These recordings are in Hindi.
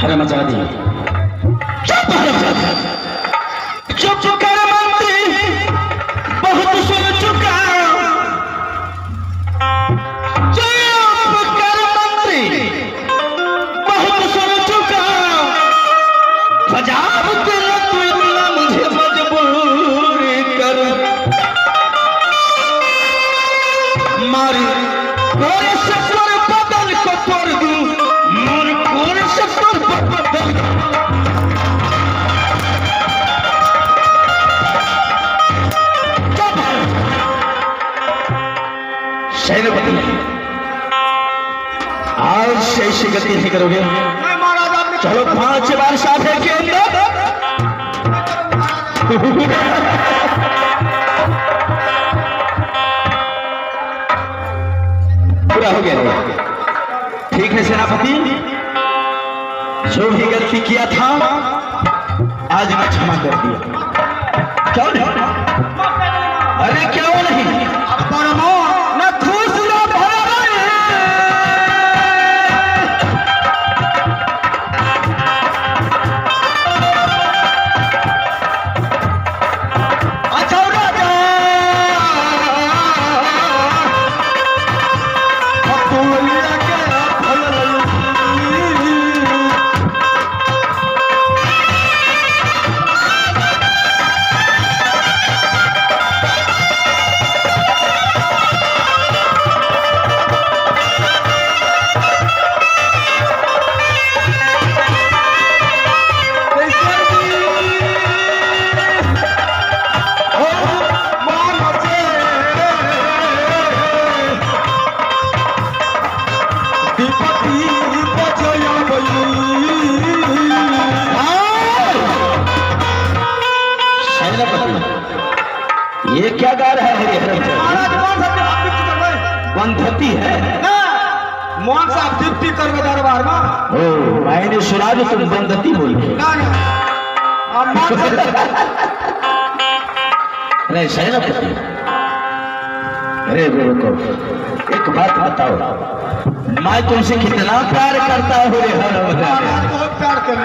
हरमजादी चुप हरमजादी चुप कर मंत्री बहुत सुन चुका चुप कर मंत्री बहुत सुन चुका पंजाब के रतुल्ला मुझे मजबूर कर मारी कोरे सफर बदल को तोड़ दूं मोर कोरे सफर बदल सेनापति आज से ऐसी गति नहीं करोगे चलो 5 बार साधे के अंदर पूरा हो गया ठीक है सेनापति जो भी गलती किया था आज मैं क्षमा कर दिया क्यों नहीं अरे क्यों नहीं ये क्या गा रहा है वनधती है मोहन साहब डिप्टी कर दरबार में ओ मैंने सुना जो तुम वनधती बोल नहीं सेनापति अरे बेवकूफ एक बात बताओ मैं तुमसे कितना प्यार करता हूँ बहुत प्यार कर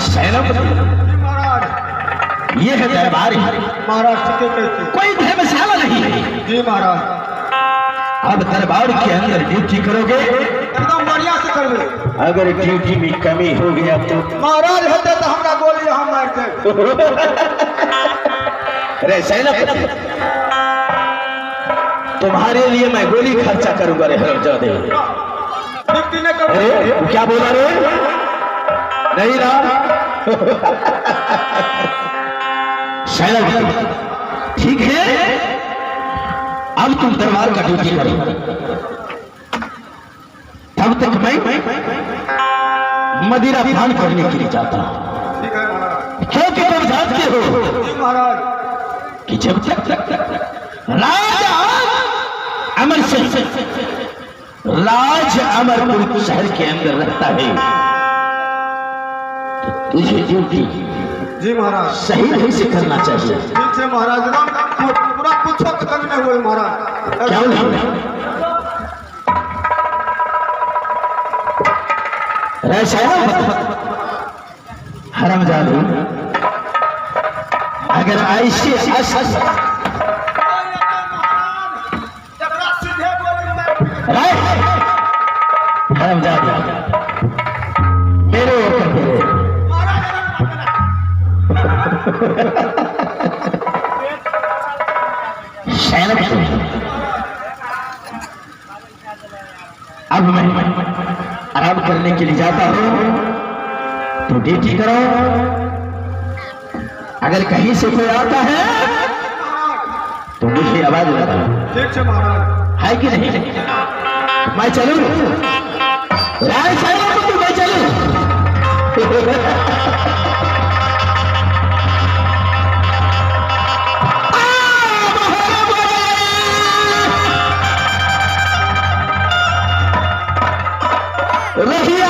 सेनापति ये है दरबार महाराज कोई धर्मशाला नहीं है जी महाराज अब दरबार के अंदर ड्यूटी करोगे एकदम बढ़िया से करबे अगर ड्यूटी में कमी हो गया तो महाराज होते तो हमरा गोली हम मारते अरे सेनापति तुम्हारे लिए मैं गोली खर्चा करूंगा रे हरमजादे डिप्टी ने कर अरे क्या बोला रे नहीं ना ठीक है अब तुम दरबार का ड्यूटी करो तब तक मैं मदिरा पान करने के लिए जाता हूं क्योंकि तुम जानते हो महाराज कि जब तक राजा अमर सिंह राज अमरपुर शहर के अंदर रहता है तो तुझे ड्यूटी जी महाराज सही ढंग से करना चाहिए ठीक से महाराज पूरा कुछ करने हुए महाराज क्यों नहीं हरमजादी अगर ऐसे हरमजादी मेरे ऊपर अब मैं आराम करने के लिए जाता हूं तो ड्यूटी करो अगर कहीं से कोई आता है तो मुझे आवाज लगाओ ठीक से महाराज है कि नहीं मैं चलूं राय साहब तो मैं चलूं रही